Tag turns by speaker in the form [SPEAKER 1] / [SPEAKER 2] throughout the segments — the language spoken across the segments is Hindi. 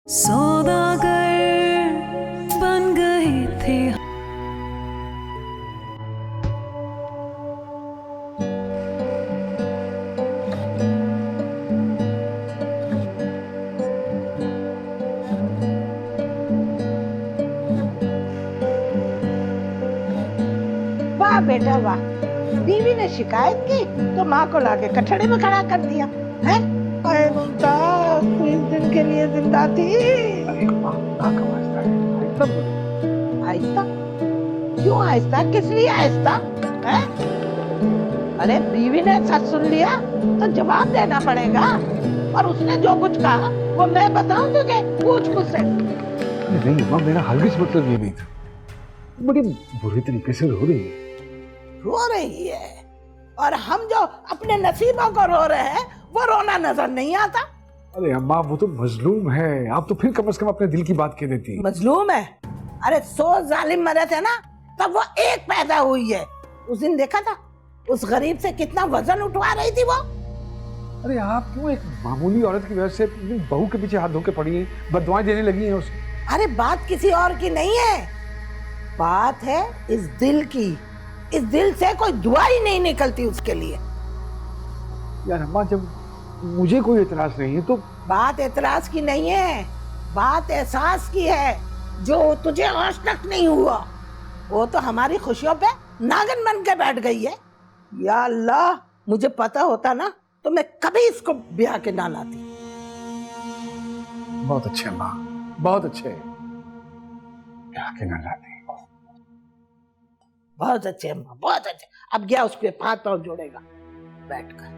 [SPEAKER 1] सौदागर बन गए थे।
[SPEAKER 2] वाह बेटा वाह, बीवी ने शिकायत की तो माँ को लाके कठड़े में खड़ा कर दिया है। अरे ममता, तू इस दिन के लिए जिंदा थी। आहिस्ता क्यों आहिस्ता, किस लिए आहिस्ता है? अरे बीवी ने सच सुन लिया तो जवाब देना पड़ेगा, और उसने जो कुछ कहा वो मैं बताऊं तुझे, पूछ मुझसे।
[SPEAKER 3] नहीं अम्मा, मेरा हरगिज मतलब ये नहीं था। बड़ी बुरी तरीके से रो रही है।
[SPEAKER 2] रो रही है, और हम जो अपने नसीबों को रो रहे हैं वो रोना नजर नहीं आता।
[SPEAKER 3] अरे अम्मा, वो तो मजलूम है, आप तो फिर कम से कम अपने दिल की बात कह देती।
[SPEAKER 2] मजलूम है? अरे 100 जालिम मरे थे ना, तब वो एक पैदा हुई है। उस दिन देखा था उस गरीब से कितना वजन उठवा रही थी वो।
[SPEAKER 3] अरे आप क्यों एक मामूली औरत की वजह से बहू के पीछे हाथ धो के पड़ी हैं, बददुआएं देने लगी हैं उसे?
[SPEAKER 2] अरे बात किसी और की नहीं है, बात है इस दिल की। इस दिल से कोई दुआ ही नहीं निकलती उसके लिए।
[SPEAKER 3] यार अम्मा, जब मुझे कोई एतराज नहीं है तो।
[SPEAKER 2] बात एतराज की नहीं है, बात एहसास की है, जो तुझे आज तक नहीं हुआ। वो तो हमारी खुशियों पे नागिन बन के बैठ गई है। या अल्लाह, मुझे पता होता ना तो मैं कभी इसको ब्याह के ना लाती।
[SPEAKER 3] बहुत अच्छे अम्मा, बहुत अच्छे, ब्याह के ना लाती।
[SPEAKER 2] बहुत अच्छे अम्मा, बहुत अच्छे। अब गया उसके हाथ पांव जोड़ेगा बैठकर।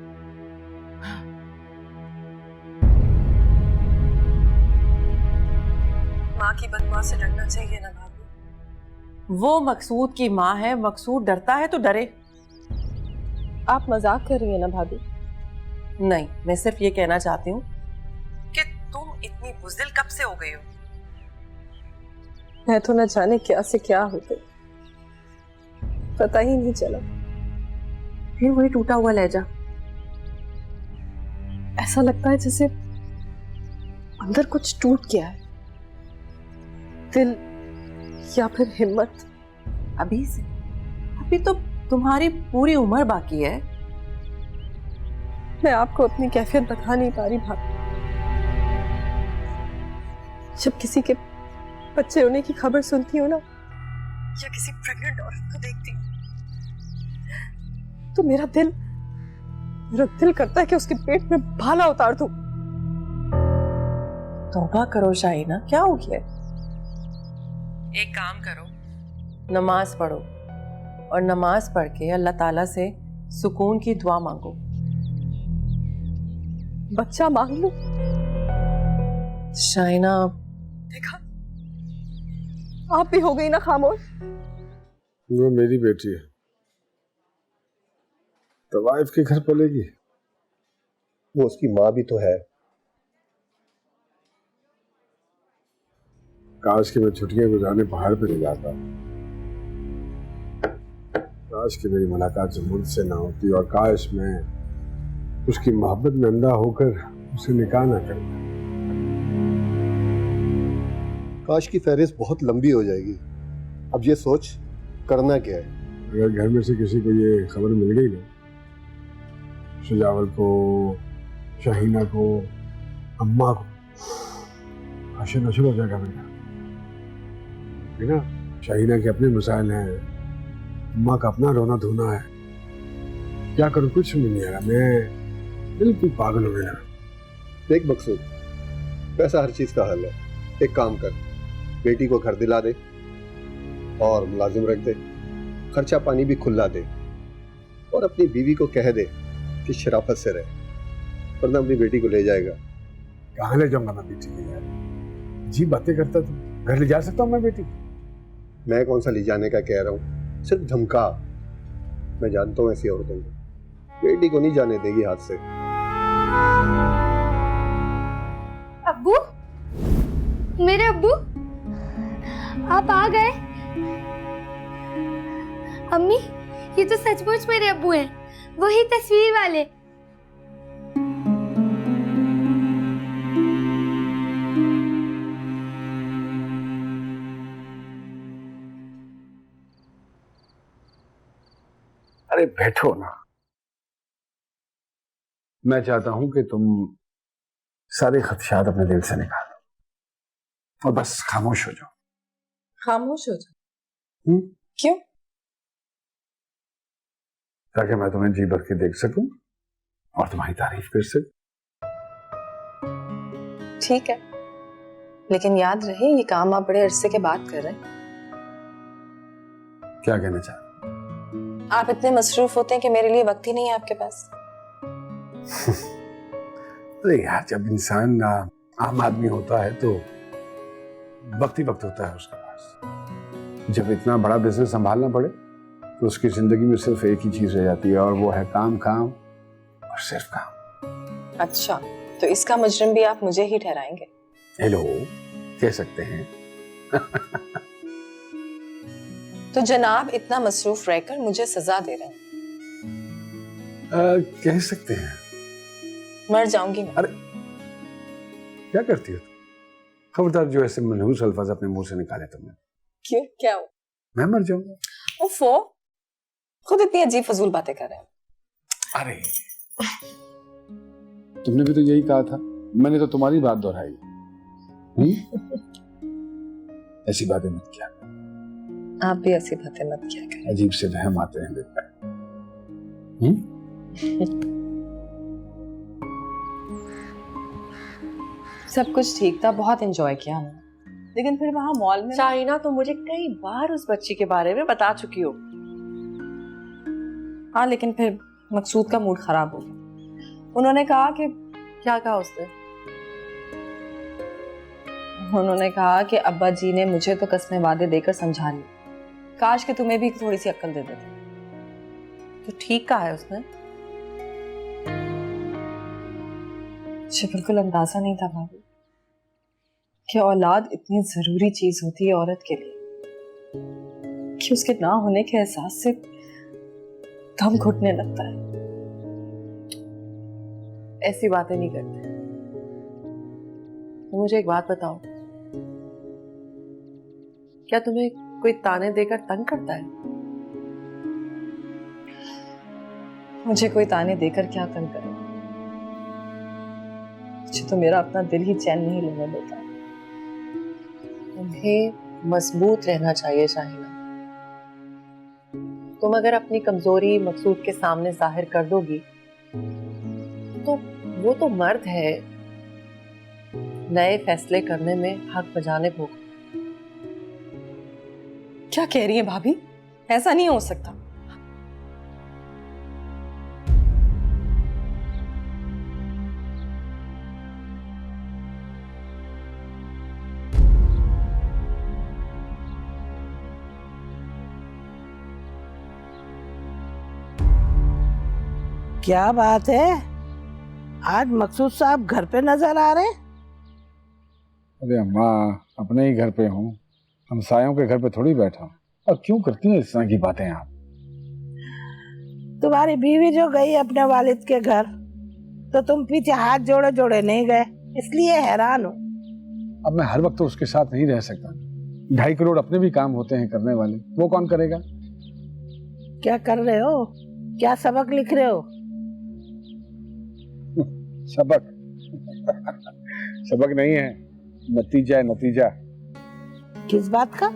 [SPEAKER 4] माँ की बददुआ से डरना चाहिए ना भाभी।
[SPEAKER 5] वो मकसूद की माँ है, मकसूद डरता है तो डरे।
[SPEAKER 4] आप मजाक कर रही है ना भाभी?
[SPEAKER 5] नहीं, मैं सिर्फ ये कहना चाहती हूँ कि तुम इतनी बुज़दिल कब से हो गई हो।
[SPEAKER 4] मैं तो न जाने क्या से क्या हो गई, पता ही नहीं चला।
[SPEAKER 5] फिर वही टूटा हुआ लहजा।
[SPEAKER 4] ऐसा लगता है जैसे अंदर कुछ टूट गया है, दिल या फिर हिम्मत।
[SPEAKER 5] अभी से? अभी तो तुम्हारी पूरी उम्र बाकी है।
[SPEAKER 4] मैं आपको अपनी कैफियत बता नहीं पा रही भाभी। जब किसी के बच्चे होने की खबर सुनती हो ना, या किसी प्रेग्नेंट औरत को देखती हूँ, तो मेरा दिल करता है कि उसके पेट में भाला उतार दूं।
[SPEAKER 5] तौबा करो शाहिना, क्या हो गया? एक काम करो, नमाज पढ़ो, और नमाज पढ़ के अल्लाह ताला से सुकून की दुआ मांगो।
[SPEAKER 4] बच्चा मांग लूं?
[SPEAKER 5] शाहिना,
[SPEAKER 4] देखा, आप भी हो गई ना खामोश।
[SPEAKER 3] वो मेरी बेटी है, तवाइफ के घर पलेगी।
[SPEAKER 6] वो उसकी माँ भी तो है।
[SPEAKER 3] काश कि मैं छुट्टियां गुजारने पहाड़ पे नहीं जाता, काश कि मेरी मुलाकात जमून से ना होती, और काश मैं उसकी मोहब्बत में अंधा होकर उसे निकाह ना करता।
[SPEAKER 6] काश की फहरिस्त बहुत लंबी हो जाएगी। अब ये सोच करना क्या है।
[SPEAKER 3] अगर घर में से किसी को ये खबर मिल गई ना, सुजावल को, शाहीना को, अम्मा को, आशा नशर हो जाएगा बेटा, है ना? शाहीना के अपने मसाइल हैं, अम्मा का अपना रोना धोना है। क्या करूं, कुछ समझ नहीं आ रहा, मैं बिल्कुल पागल हो गया।
[SPEAKER 6] देख मकसूद, पैसा हर चीज का हल है। एक काम कर, बेटी को घर दिला दे और मुलाजिम रख दे, खर्चा पानी भी खुला दे, और अपनी बीवी को कह दे कि शराफत से रहे, वरना अपनी बेटी को ले जाएगा।
[SPEAKER 3] कहाँ ले जाऊंगा मैं बेटी को यार? जी बातें करता तू, घर ले जा सकता हूँ मैं बेटी?
[SPEAKER 6] मैं कौन सा ले जाने का कह रहा हूँ, सिर्फ धमका। मैं जानता हूँ ऐसी औरतों को, बेटी को नहीं जाने देगी हाथ से।
[SPEAKER 7] अब्बू, मेरे अब्बू, आप आ गए। अम्मी, ये तो सचमुच मेरे अब्बू हैं, वही तस्वीर वाले।
[SPEAKER 3] अरे बैठो ना। मैं चाहता हूं कि तुम सारे खदशात अपने दिल से निकालो और बस खामोश हो जाओ।
[SPEAKER 5] खामोश हो जाओ? क्यों?
[SPEAKER 3] ताकि मैं तुम्हें जी भर के देख सकूं और तुम्हारी तारीफ कर सकूं।
[SPEAKER 4] ठीक है, लेकिन याद रहे ये काम आप बड़े अरसे के बाद कर रहे हैं।
[SPEAKER 3] क्या कहना चाहते?
[SPEAKER 4] आप इतने मसरूफ होते हैं कि मेरे लिए वक्त ही नहीं है आपके पास।
[SPEAKER 3] अरे यार, जब इंसान आम आदमी होता है तो वक्त ही वक्त होता है उसके पास। जब इतना बड़ा बिजनेस संभालना पड़े तो उसकी जिंदगी में सिर्फ एक ही चीज रह जाती है और वो है काम, काम और सिर्फ काम।
[SPEAKER 4] अच्छा, तो इसका मुजरिम भी आप मुझे ही ठहराएंगे?
[SPEAKER 3] हेलो, कह सकते हैं।
[SPEAKER 4] तो जनाब इतना मसरूफ रहकर मुझे सजा दे रहे हैं?
[SPEAKER 3] कह सकते हैं।
[SPEAKER 4] मर जाऊंगी मैं।
[SPEAKER 3] अरे क्या करती हो तुम? खबरदार जो ऐसे मनहूस अल्फाज अपने मुंह से निकाले तुमने।
[SPEAKER 4] क्यों, क्या हो?
[SPEAKER 3] मैं मर जाऊंगा।
[SPEAKER 4] उफ़ो, खुद इतनी अजीब फजूल बातें कर रहे हैं।
[SPEAKER 3] अरे तुमने भी तो यही कहा था, मैंने तो तुम्हारी बात दोहराई। ऐसी बातें मत किया।
[SPEAKER 4] आप भी ऐसी बातें मत किया करें।
[SPEAKER 3] अजीब से वहम आते हैं दिल पर।
[SPEAKER 4] सब कुछ ठीक था, बहुत एंजॉय किया हमने, लेकिन फिर वहां मॉल में
[SPEAKER 5] शाहिना, तो मुझे कई बार उस बच्ची के बारे में बता चुकी हो।
[SPEAKER 4] हाँ, लेकिन फिर मकसूद का मूड खराब हो गया। उन्होंने कहा कि
[SPEAKER 5] क्या कहा उसने?
[SPEAKER 4] उन्होंने कहा कि अब्बा जी ने मुझे तो कस्में वादे देकर समझा ली, काश कि तुम्हें भी थोड़ी सी अक्ल दे देते।
[SPEAKER 5] तो ठीक कहा है उसने।
[SPEAKER 4] मुझे बिल्कुल अंदाजा नहीं था भाभी कि औलाद इतनी जरूरी चीज होती है औरत के लिए, कि उसके ना होने के एहसास से दम घुटने लगता है।
[SPEAKER 5] ऐसी बातें नहीं करते। तो मुझे एक बात बताओ, क्या तुम्हें कोई ताने देकर तंग करता है?
[SPEAKER 4] मुझे कोई ताने देकर क्या तंग करे, मुझे तो मेरा अपना दिल ही चैन नहीं लेने देता।
[SPEAKER 5] तुम्हें मजबूत रहना चाहिए शाहिना। तुम अगर अपनी कमजोरी मकसूद के सामने जाहिर कर दोगी तो वो तो मर्द है, नए फैसले करने में हक बजाने को।
[SPEAKER 4] क्या कह रही है भाभी? ऐसा नहीं हो सकता।
[SPEAKER 2] क्या बात है, आज मकसूद साहब घर पे नजर आ रहे हैं?
[SPEAKER 3] अरे अम्मा, अपने ही घर पे हूँ, हमसायों के घर पे थोड़ी बैठा हूँ। और क्यों करती हैं इस तरह की बातें आप?
[SPEAKER 2] तुम्हारी बीवी जो गई अपने वालिद के घर, तो तुम पीछे हाथ जोड़े जोड़े नहीं गए, इसलिए हैरान हूँ।
[SPEAKER 3] अब मैं हर वक्त तो उसके साथ नहीं रह सकता। 2.5 करोड़ अपने भी काम होते हैं करने वाले, वो कौन करेगा?
[SPEAKER 2] क्या कर रहे हो? क्या सबक लिख रहे हो?
[SPEAKER 3] सबक? सबक नहीं है, नतीजा है, नतीजा।
[SPEAKER 2] किस बात का?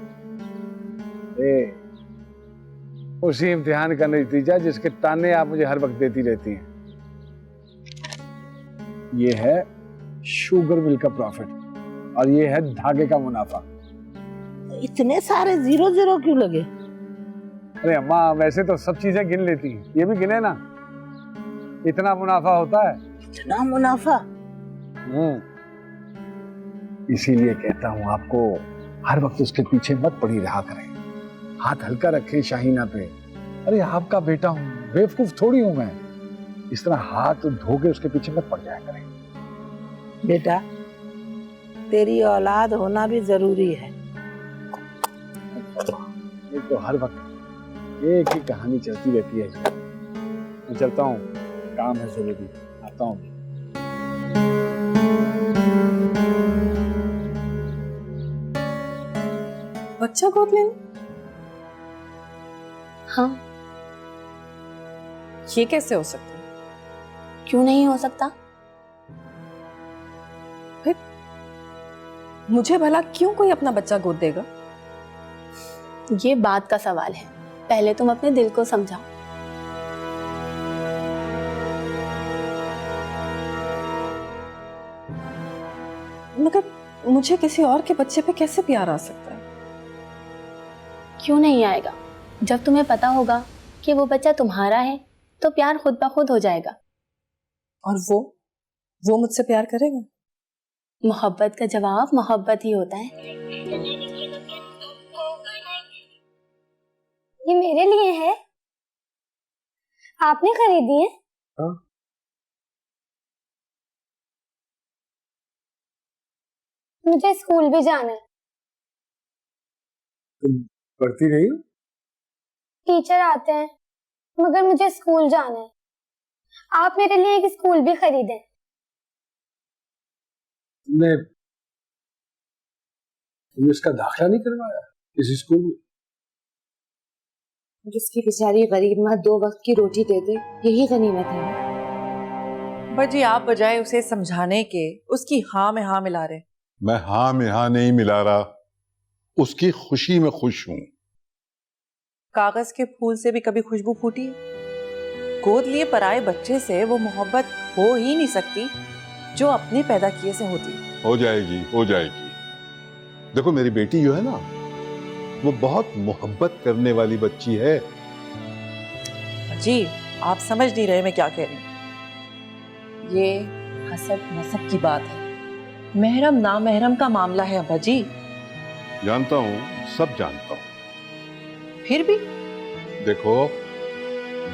[SPEAKER 3] उसी इम्तिहान का नतीजा जिसके ताने आप मुझे हर वक्त देती रहती हैं। ये है शुगर मिल का प्रॉफिट और ये है धागे का मुनाफा।
[SPEAKER 2] इतने सारे 0 क्यों लगे?
[SPEAKER 3] अरे अम्मा, वैसे तो सब चीजें गिन लेती हैं, ये भी गिने ना। इतना मुनाफा होता है।
[SPEAKER 2] इतना मुनाफा?
[SPEAKER 3] इसीलिए कहता हूं आपको, हर वक्त उसके पीछे मत पड़ी रहा करें, हाथ हल्का रखें शाहीना पे। अरे आपका बेटा हूं, बेवकूफ थोड़ी हूं मैं। इस तरह हाथ धो के उसके पीछे मत पड़ जाया करें।
[SPEAKER 2] बेटा, तेरी औलाद होना भी जरूरी है।
[SPEAKER 3] ये तो हर वक्त एक ही कहानी चलती रहती है। मैं चलता हूँ, काम है जरूरी, आता हूँ।
[SPEAKER 4] बच्चा गोद लेना?
[SPEAKER 7] हाँ,
[SPEAKER 4] ये कैसे हो सकता है?
[SPEAKER 8] क्यों नहीं हो सकता?
[SPEAKER 4] मुझे भला क्यों कोई अपना बच्चा गोद देगा?
[SPEAKER 8] ये बात का सवाल है, पहले तुम अपने दिल को समझाओ।
[SPEAKER 4] मगर मुझे किसी और के बच्चे पे कैसे प्यार आ सकता है?
[SPEAKER 8] क्यों नहीं आएगा? जब तुम्हें पता होगा कि वो बच्चा तुम्हारा है तो प्यार खुद ब खुद हो जाएगा।
[SPEAKER 4] और वो मुझसे प्यार करेगा?
[SPEAKER 8] मोहब्बत का जवाब मोहब्बत ही होता है।
[SPEAKER 7] ये मेरे लिए है, आपने खरीदी है?
[SPEAKER 3] हाँ।
[SPEAKER 7] मुझे स्कूल भी जाना है।
[SPEAKER 3] तुम पढ़ती नहीं हो?
[SPEAKER 7] टीचर आते हैं, मगर मुझे स्कूल जाना है। आप मेरे लिए एक स्कूल भी खरीदें।
[SPEAKER 3] तुमने इसका दाखिला नहीं करवाया किसी स्कूल में?
[SPEAKER 9] जिसकी बेचारी गरीब माँ 2 वक्त की रोटी दे दे, यही गनीमत है।
[SPEAKER 5] पर जी आप बजाय उसे समझाने के उसकी हाँ में हाँ मिला रहे।
[SPEAKER 10] मैं हाँ में हाँ नहीं मिला रहा, उसकी खुशी में खुश हूं।
[SPEAKER 5] कागज के फूल से भी कभी खुशबू फूटी है? गोद लिए पराए बच्चे से वो मोहब्बत हो ही नहीं सकती जो अपने पैदा किए से होती।
[SPEAKER 10] हो जाएगी, हो जाएगी। देखो मेरी बेटी जो है ना, वो बहुत मोहब्बत करने वाली बच्ची है।
[SPEAKER 5] जी आप समझ नहीं रहे मैं क्या कह रही हूँ। ये हसब नसब की बात है, महरम ना महरम का मामला है अब्बा जी।
[SPEAKER 10] जानता हूं, सब जानता हूं।
[SPEAKER 5] फिर भी
[SPEAKER 10] देखो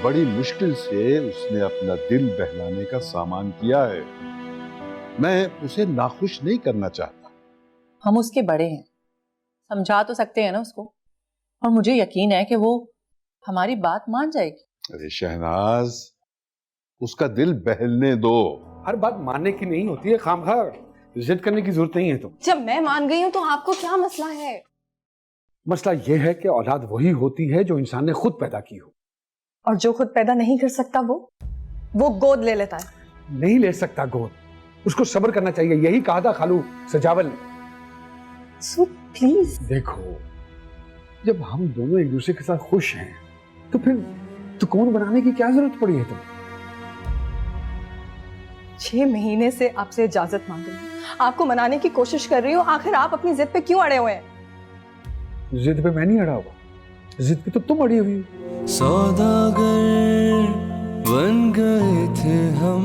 [SPEAKER 10] बड़ी मुश्किल से उसने अपना दिल बहलाने का सामान किया है। मैं उसे नाखुश नहीं करना चाहता।
[SPEAKER 5] हम उसके बड़े हैं, समझा तो सकते हैं ना उसको, और मुझे यकीन है कि वो हमारी बात मान जाएगी।
[SPEAKER 10] अरे शहनाज, उसका दिल बहलने दो।
[SPEAKER 3] हर बात मानने की नहीं होती है, खामखा जिद करने की जरूरत नहीं है। तुम
[SPEAKER 4] जब मैं मान गई हूं तो आपको क्या मसला है?
[SPEAKER 3] मसला यह है कि औलाद वही होती है जो इंसान ने खुद पैदा की हो।
[SPEAKER 4] और जो खुद पैदा नहीं कर सकता वो गोद ले लेता है।
[SPEAKER 3] नहीं ले सकता गोद, उसको सब्र करना चाहिए। यही कहा था खालू सजावल ने।
[SPEAKER 4] सो प्लीज
[SPEAKER 3] देखो, जब हम दोनों एक दूसरे के साथ खुश हैं तो फिर सुकून बनाने की क्या जरूरत पड़ी है तुम्हें?
[SPEAKER 4] 6 महीने से आपसे इजाजत मांग रही हूँ, आपको मनाने की कोशिश कर रही हूँ, आखिर आप अपनी जिद पे क्यों अड़े हुए हैं?
[SPEAKER 3] जिद पे मैं नहीं अड़ा हुआ, जिद पे तो तुम अड़ी हुई हो।
[SPEAKER 1] सौदागर बन गए थे हम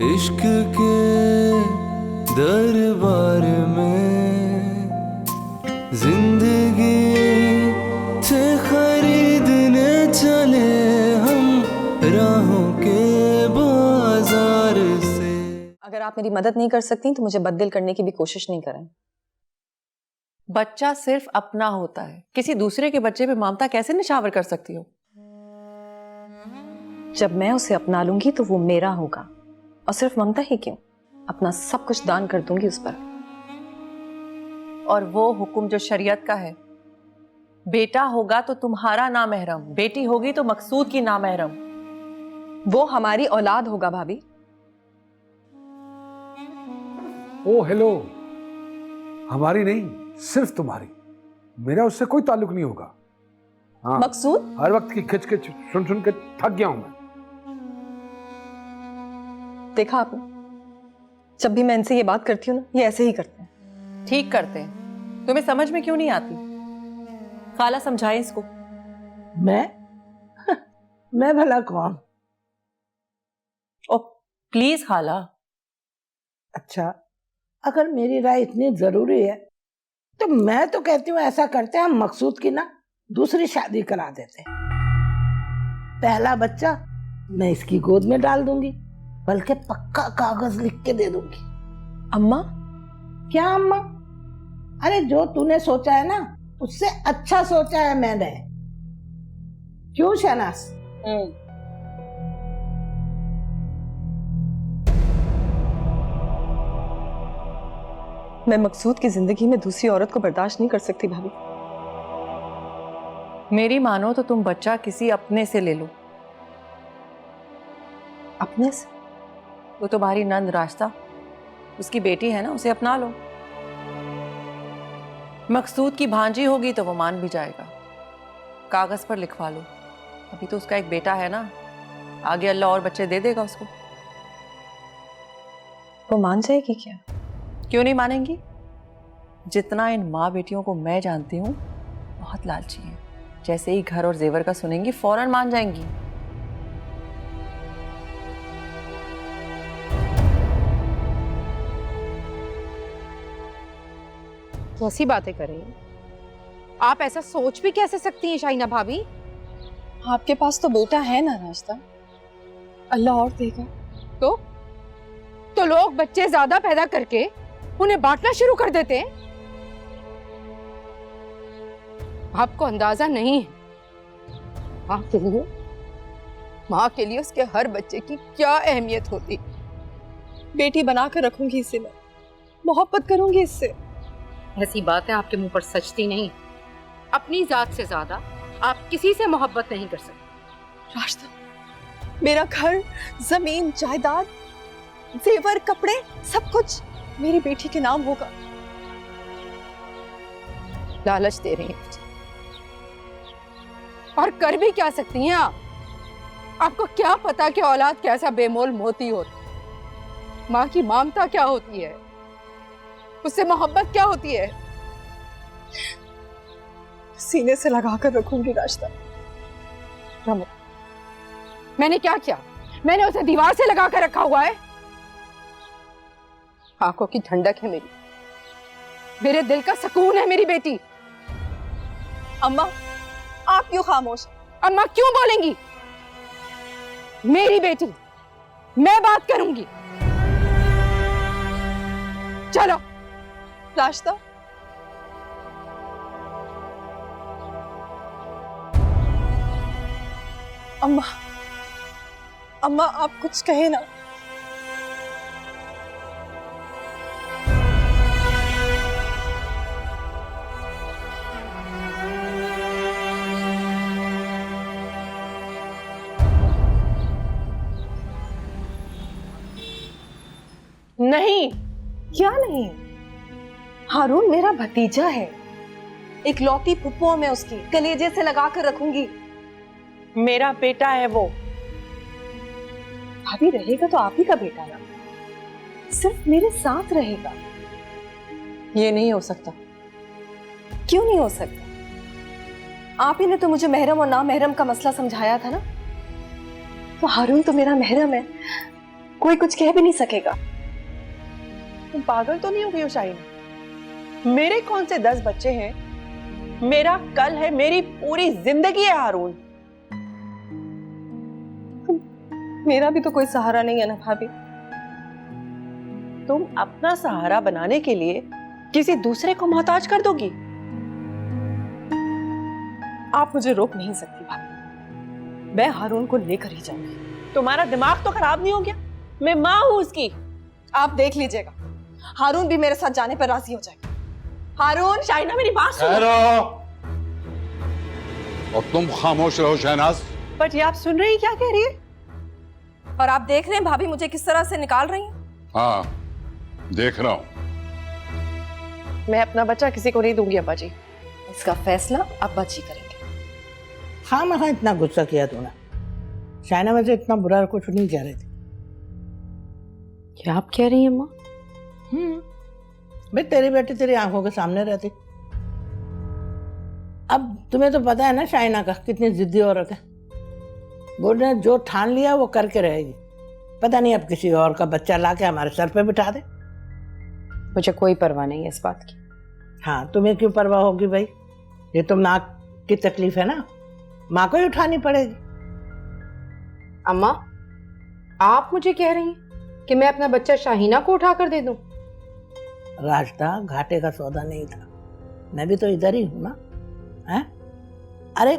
[SPEAKER 1] इश्क के दरबार में, जिंदगी से खरीदने चले हम राहों के बाजार से।
[SPEAKER 4] अगर आप मेरी मदद नहीं कर सकती तो मुझे बददिल करने की भी कोशिश नहीं करें।
[SPEAKER 5] बच्चा सिर्फ अपना होता है, किसी दूसरे के बच्चे पे ममता कैसे निछावर कर सकती हो?
[SPEAKER 4] जब मैं उसे अपना लूंगी तो वो मेरा होगा, और सिर्फ ममता ही क्यों, अपना सब कुछ दान कर दूंगी उस पर।
[SPEAKER 5] और वो हुक्म जो शरीयत का है, बेटा होगा तो तुम्हारा नामहरम, बेटी होगी तो मकसूद की नामहरम।
[SPEAKER 4] वो हमारी औलाद होगा भाभी।
[SPEAKER 3] ओ हेलो, हमारी नहीं, सिर्फ तुम्हारी। मेरा उससे कोई ताल्लुक नहीं होगा। हाँ,
[SPEAKER 4] मकसूद?
[SPEAKER 3] हर वक्त की खिच खिच सुन सुन के थक गया हूं मैं।
[SPEAKER 4] देखा आपने, जब भी मैं इनसे ये बात करती हूँ ना, ये ऐसे ही करते हैं।
[SPEAKER 5] ठीक करते हैं, तुम्हें समझ में क्यों नहीं आती? खाला समझाए इसको।
[SPEAKER 2] मैं भला कौन?
[SPEAKER 5] ओ प्लीज खाला।
[SPEAKER 2] अच्छा, अगर मेरी राय इतनी जरूरी है तो मैं तो कहती हूँ ऐसा करते हैं, हम मकसूद की ना दूसरी शादी करा देते हैं। पहला बच्चा मैं इसकी गोद में डाल दूंगी, बल्कि पक्का कागज लिख के दे दूंगी।
[SPEAKER 4] अम्मा?
[SPEAKER 2] क्या अम्मा? अरे जो तूने सोचा है ना, उससे अच्छा सोचा है मैंने। क्यों शहनाज?
[SPEAKER 4] मैं मकसूद की जिंदगी में दूसरी औरत को बर्दाश्त नहीं कर सकती भाभी।
[SPEAKER 5] मेरी मानो तो तुम बच्चा किसी अपने से ले लो,
[SPEAKER 4] अपने से?
[SPEAKER 5] वो तुम्हारी नंद रास्ता, उसकी बेटी है ना, उसे अपना लो। मकसूद की भांजी होगी तो वो मान भी जाएगा। कागज पर लिखवा लो, अभी तो उसका एक बेटा है ना, आगे अल्लाह और बच्चे दे देगा उसको।
[SPEAKER 4] वो मान जाएगी क्या?
[SPEAKER 5] क्यों नहीं मानेंगी? जितना इन माँ बेटियों को मैं जानती हूँ, बहुत लालची है। जैसे ही घर और जेवर का सुनेंगी फौरन मान जाएंगी।
[SPEAKER 11] कैसी बातें कर रही हैं आप? ऐसा सोच भी कैसे सकती हैं शाइना भाभी?
[SPEAKER 4] आपके पास तो बेटा है ना रास्ता, अल्लाह और देगा।
[SPEAKER 11] तो लोग बच्चे ज्यादा पैदा करके उन्हें बांटना शुरू कर देते हैं। आपको अंदाजा नहीं है माँ के लिए उसके हर बच्चे की क्या अहमियत होती।
[SPEAKER 4] बेटी बनाकर रखूंगी इसे, मैं मोहब्बत करूंगी इससे।
[SPEAKER 11] ऐसी बातें आपके मुंह पर सचती नहीं। अपनी जात से ज्यादा आप किसी से मोहब्बत नहीं कर सकते।
[SPEAKER 4] रास्ता, मेरा घर, जमीन, जायदाद, जेवर, कपड़े, सब कुछ मेरी बेटी के नाम होगा।
[SPEAKER 11] लालच दे रही हैं और कर भी क्या सकती हैं आप? आपको क्या पता कि औलाद कैसा बेमोल मोती होती। माँ की ममता क्या होती है, उससे मोहब्बत क्या होती है।
[SPEAKER 4] सीने से लगाकर रखूंगी रास्ता।
[SPEAKER 11] रमो, मैंने क्या किया? मैंने उसे दीवार से लगा कर रखा हुआ है। आंखों की ठंडक है मेरी, मेरे दिल का सुकून है मेरी बेटी।
[SPEAKER 4] अम्मा, आप क्यों खामोश?
[SPEAKER 11] अम्मा क्यों बोलेंगी? मेरी बेटी, मैं बात करूंगी। चलो।
[SPEAKER 4] रास्ता, अम्मा, अम्मा आप कुछ कहे ना।
[SPEAKER 5] नहीं।
[SPEAKER 4] क्या नहीं? हारून मेरा भतीजा है, एक लौती फुप्पो मैं उसकी, कलेजे से लगा कर रखूंगी।
[SPEAKER 5] मेरा बेटा है वो।
[SPEAKER 4] भाभी रहेगा तो आप ही का बेटा ना, सिर्फ मेरे साथ रहेगा।
[SPEAKER 5] ये नहीं हो सकता।
[SPEAKER 4] क्यों नहीं हो सकता? आप ही ने तो मुझे महरम और ना महरम का मसला समझाया था ना। तो हारून तो मेरा महरम है, कोई कुछ कह भी नहीं सकेगा।
[SPEAKER 5] तुम पागल तो नहीं हो गई हो शाहीन? मेरे कौन से 10 बच्चे हैं? मेरा कल है, मेरी पूरी जिंदगी है हारून।
[SPEAKER 4] मेरा भी तो कोई सहारा नहीं है ना भाभी।
[SPEAKER 5] तुम अपना सहारा बनाने के लिए किसी दूसरे को मोहताज कर दोगी?
[SPEAKER 4] आप मुझे रोक नहीं सकती भाभी, मैं हारून को लेकर ही जाऊंगी।
[SPEAKER 5] तुम्हारा दिमाग तो खराब नहीं हो गया? मैं माँ हूं उसकी।
[SPEAKER 4] आप देख लीजिएगा, हारून भी मेरे साथ जाने पर राजी हो जाएगा। हारून,
[SPEAKER 5] शाइना मेरी बात सुनो।
[SPEAKER 10] और तुम खामोश रहो शहनाज।
[SPEAKER 5] पर ये आप सुन रही क्या कह रही है?
[SPEAKER 4] और आप देख रहे हैं भाभी मुझे किस तरह से निकाल रही हैं?
[SPEAKER 10] हाँ, देख रहा हूं।
[SPEAKER 5] मैं अपना बच्चा किसी को नहीं दूंगी अब्बा जी।
[SPEAKER 4] इसका फैसला अब्बा जी करेंगे।
[SPEAKER 2] हाँ महा इतना गुस्सा किया तूने। शाइना वैसे इतना बुरा कुछ नहीं कह रही थी।
[SPEAKER 11] क्या आप कह रही हैं माँ?
[SPEAKER 2] भाई तेरी बेटी तेरी आंखों के सामने रहती। अब तुम्हें तो पता है ना शाइना का कितनी जिद्दी औरत है। वो ने जो ठान लिया वो करके रहेगी। पता नहीं अब किसी और का बच्चा लाके हमारे सर पे बिठा दे।
[SPEAKER 11] मुझे कोई परवाह नहीं है इस बात की।
[SPEAKER 2] हाँ, तुम्हें क्यों परवाह होगी भाई? ये तो माँ की तकलीफ है ना, माँ को ही उठानी पड़ेगी।
[SPEAKER 11] अम्मा, आप मुझे कह रही हैं कि मैं अपना बच्चा शाहीना को उठा कर दे दूं?
[SPEAKER 2] रास्ता घाटे का सौदा नहीं था। मैं भी तो इधर ही हूं ना। हैं? अरे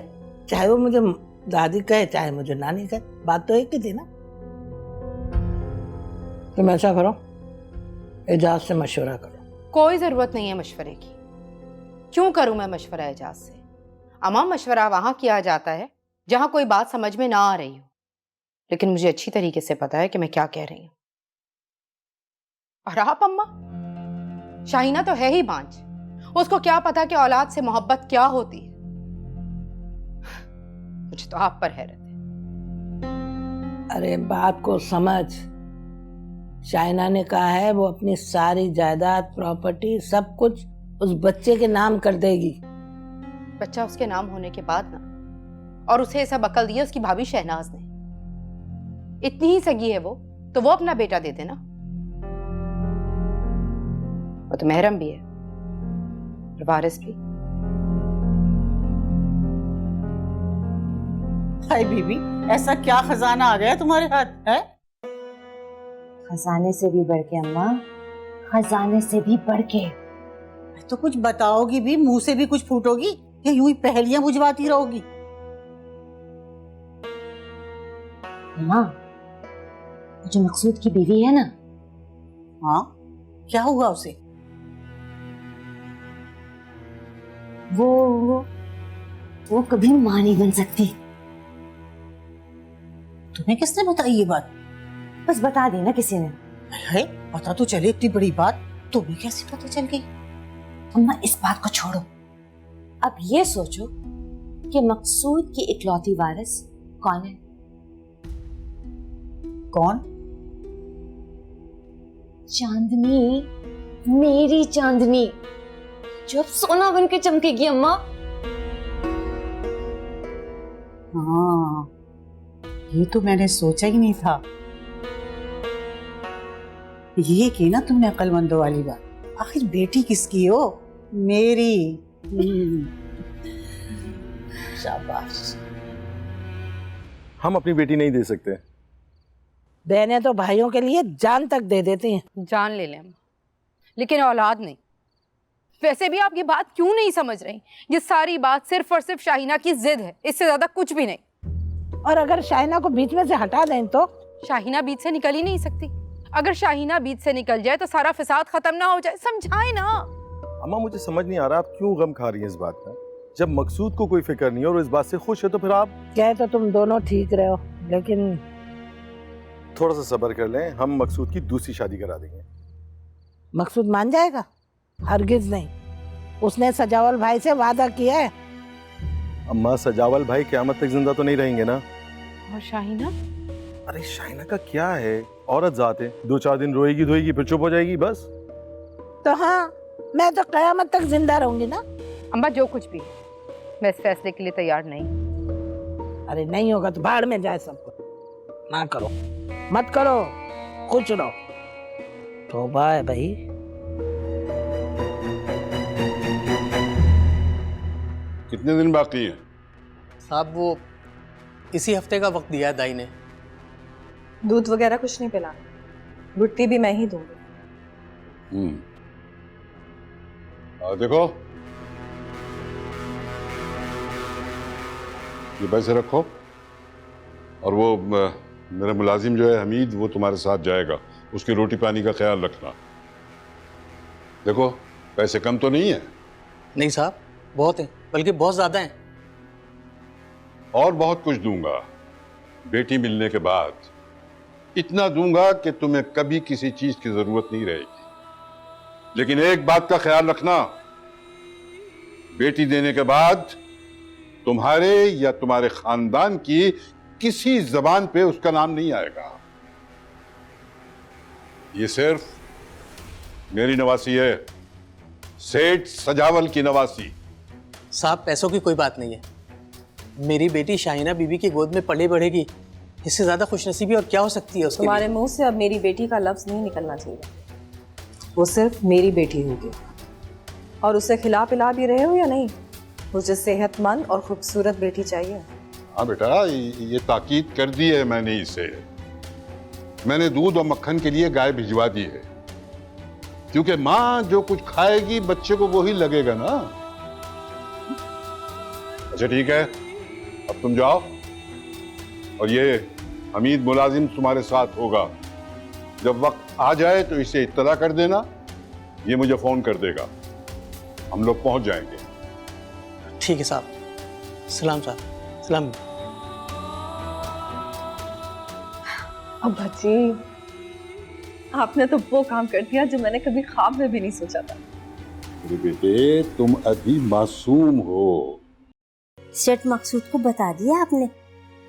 [SPEAKER 2] चाहे वो मुझे दादी कहे चाहे मुझे नानी कहे, बात तो एक ही थी ना। तुम ऐसा करो, एजाज से मशवरा करो।
[SPEAKER 11] कोई जरूरत नहीं है मशवरे की। क्यों करूं मैं मशवरा एजाज से? अम्मा, मशवरा वहां किया जाता है जहां कोई बात समझ में ना आ रही हो।
[SPEAKER 5] लेकिन मुझे अच्छी तरीके से पता है कि मैं क्या कह रही हूं। और आप अम्मा, शाहीना तो है ही बांझ, उसको क्या पता कि औलाद से मोहब्बत क्या होती है। मुझे तो आप पर हैरत है।
[SPEAKER 2] अरे बात को समझ। शाइना ने कहा है वो अपनी सारी जायदाद, प्रॉपर्टी, सब कुछ उस बच्चे के नाम कर देगी।
[SPEAKER 5] बच्चा उसके नाम होने के बाद ना, और उसे सब अकल दी है उसकी भाभी शहनाज ने। इतनी ही सगी है वो, तो वो अपना बेटा दे देना। वो तो महरम भी है और वारिस भी।
[SPEAKER 12] हाय बीबी, ऐसा क्या खजाना आ गया तुम्हारे हाथ है?
[SPEAKER 9] खजाने से भी बढ़ के अम्मा, खजाने से भी बढ़ के।
[SPEAKER 12] तो कुछ बताओगी भी, मुंह से भी कुछ फूटोगी या यूं ही पहेलियां बुझवाती रहोगी?
[SPEAKER 9] अम्मा, जो मकसूद की बीवी है ना,
[SPEAKER 12] हाँ, क्या हुआ उसे?
[SPEAKER 9] वो कभी मां नहीं बन सकती।
[SPEAKER 12] तुम्हें किसने बताई ये बात?
[SPEAKER 9] बस बता दी ना किसी ने।
[SPEAKER 12] है, पता तो चले इतनी बड़ी बात, तुम्हें कैसे पता चल गई?
[SPEAKER 9] अम्मा इस बात को छोड़ो, अब ये सोचो कि मकसूद की इकलौती वारिस कौन है?
[SPEAKER 12] कौन?
[SPEAKER 9] चांदनी, मेरी चांदनी, जो अब सोना बन के चमकेगी अम्मा।
[SPEAKER 12] हाँ, ये तो मैंने सोचा ही नहीं था। ये की ना तुमने अक्लमंदों वाली बात। आखिर बेटी किसकी हो? मेरी। शाबाश।
[SPEAKER 13] हम अपनी बेटी नहीं दे सकते।
[SPEAKER 2] बहनें तो भाइयों के लिए जान तक दे देती हैं।
[SPEAKER 5] जान ले लें अम्मा, लेकिन औलाद नहीं। वैसे भी आप ये बात क्यों नहीं समझ रही? ये सारी बात सिर्फ और सिर्फ शाहीना की जिद है, इससे ज्यादा कुछ भी नहीं।
[SPEAKER 2] और अगर शाहीना को बीच में से हटा दें तो?
[SPEAKER 5] शाहीना बीच से निकल ही नहीं सकती। अगर शाहीना बीच से निकल जाए तो सारा फिसाद खत्म ना हो जाए। समझाए ना।
[SPEAKER 13] अम्मा मुझे समझ नहीं आ रहा आप क्यों गम खा रही हैं इस बात का। जब मकसूद को कोई फिक्र नहीं है और इस बात से खुश है तो फिर आप
[SPEAKER 2] कहे तो तुम दोनों ठीक रहे हो, लेकिन
[SPEAKER 13] थोड़ा सा सब्र कर लें, हम मकसूद की दूसरी शादी करा देंगे।
[SPEAKER 2] मकसूद मान जाएगा? हरगिज नहीं। उसने सजावल भाई से वादा किया है।
[SPEAKER 13] अम्मा सजावल भाई क़यामत तक जिंदा तो नहीं रहेंगे ना।
[SPEAKER 5] और शाहीना?
[SPEAKER 13] अरे शाहीना का क्या है, औरत जात है, 2-4 दिन रोएगी धोएगी फिर चुप हो जाएगी बस।
[SPEAKER 2] तो हाँ, मैं तो क़यामत तक जिंदा रहूंगी ना।
[SPEAKER 5] अम्मा जो कुछ भी, मैं इस फैसले के लिए तैयार नहीं।
[SPEAKER 2] अरे नहीं होगा तो भाड़ में जाए सब कुछ। ना करो, मत करो, खुश रहो। तौबा है भाई।
[SPEAKER 10] कितने दिन बाकी हैं?
[SPEAKER 14] साहब वो इसी हफ्ते का वक्त दिया है दाई ने।
[SPEAKER 4] दूध वगैरह कुछ नहीं पिलाना, गुट्टी भी मैं ही दूंगी।
[SPEAKER 10] देखो ये पैसे रखो, और वो मेरा मुलाजिम जो है हमीद, वो तुम्हारे साथ जाएगा, उसकी रोटी पानी का ख्याल रखना। देखो पैसे कम तो नहीं है?
[SPEAKER 14] नहीं साहब, बहुत हैं, बल्कि बहुत ज्यादा हैं।
[SPEAKER 10] और बहुत कुछ दूंगा बेटी मिलने के बाद, इतना दूंगा कि तुम्हें कभी किसी चीज की जरूरत नहीं रहेगी। लेकिन एक बात का ख्याल रखना, बेटी देने के बाद तुम्हारे या तुम्हारे खानदान की किसी जबान पे उसका नाम नहीं आएगा। ये सिर्फ मेरी नवासी है, सेठ सजावल की नवासी।
[SPEAKER 14] साहब पैसों की कोई बात नहीं है, मेरी बेटी शाहीना बीबी की गोद में पले बढ़ेगी, इससे ज्यादा खुशनसीबी और क्या हो सकती है उसके
[SPEAKER 4] तुम्हारे
[SPEAKER 14] लिए?
[SPEAKER 4] मुंह से अब मेरी बेटी का लफ्ज नहीं निकलना चाहिए। वो सिर्फ मेरी बेटी होगी। और उसे खिला पिला भी रहे हो या नहीं? मुझे सेहतमंद और खूबसूरत बेटी चाहिए।
[SPEAKER 10] हाँ बेटा, ये ताकीद कर दी है मैंने इसे। मैंने दूध और मक्खन के लिए गाय भिजवा दी है, क्योंकि माँ जो कुछ खाएगी बच्चे को वही लगेगा ना। अच्छा ठीक है, अब तुम जाओ, और ये हमीद मुलाजिम तुम्हारे साथ होगा। जब वक्त आ जाए तो इसे इत्तला कर देना, ये मुझे फोन कर देगा, हम लोग पहुंच जाएंगे।
[SPEAKER 14] ठीक है साहब। सलाम साहब। सलाम।
[SPEAKER 4] अब्बा जी, आपने तो वो काम कर दिया जो मैंने कभी ख्वाब में भी नहीं सोचा था।
[SPEAKER 10] अरे बेटे, तुम अभी मासूम हो।
[SPEAKER 9] सेठ मकसूद को बता दिया आपने?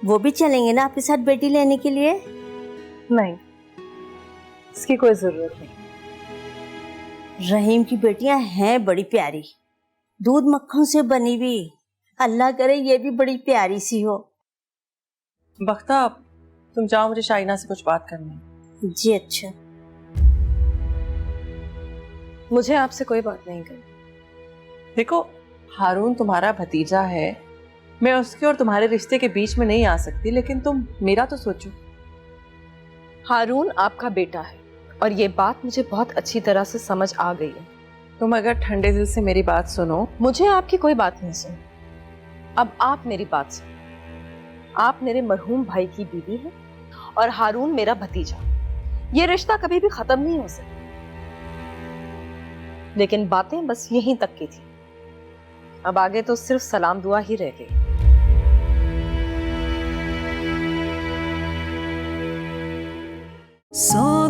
[SPEAKER 9] वो भी चलेंगे ना आपके साथ बेटी लेने के लिए?
[SPEAKER 4] नहीं, इसकी कोई जरूरत नहीं।
[SPEAKER 9] रहीम की बेटियां हैं बड़ी प्यारी, दूध मक्खन से बनी हुई। अल्लाह करे ये भी बड़ी प्यारी सी हो।
[SPEAKER 5] बख्ता, तुम जाओ, मुझे शाइना से कुछ बात करनी है।
[SPEAKER 9] जी अच्छा।
[SPEAKER 4] मुझे आपसे कोई बात नहीं करनी।
[SPEAKER 5] देखो, हारून तुम्हारा भतीजा है, मैं उसके और तुम्हारे रिश्ते के बीच में नहीं आ सकती, लेकिन तुम मेरा तो सोचो।
[SPEAKER 4] हारून आपका बेटा है और ये बात मुझे बहुत अच्छी तरह से समझ आ गई है।
[SPEAKER 5] तुम अगर ठंडे दिल से मेरी बात सुनो।
[SPEAKER 4] मुझे आपकी कोई बात नहीं सुनी। अब आप मेरी बात सुनो। आप मेरे मरहूम भाई की बीवी हैं और हारून मेरा भतीजा। ये रिश्ता कभी भी खत्म नहीं हो सकता, लेकिन बातें बस यहीं तक की थी। अब आगे तो सिर्फ सलाम दुआ ही रह गई।
[SPEAKER 15] सो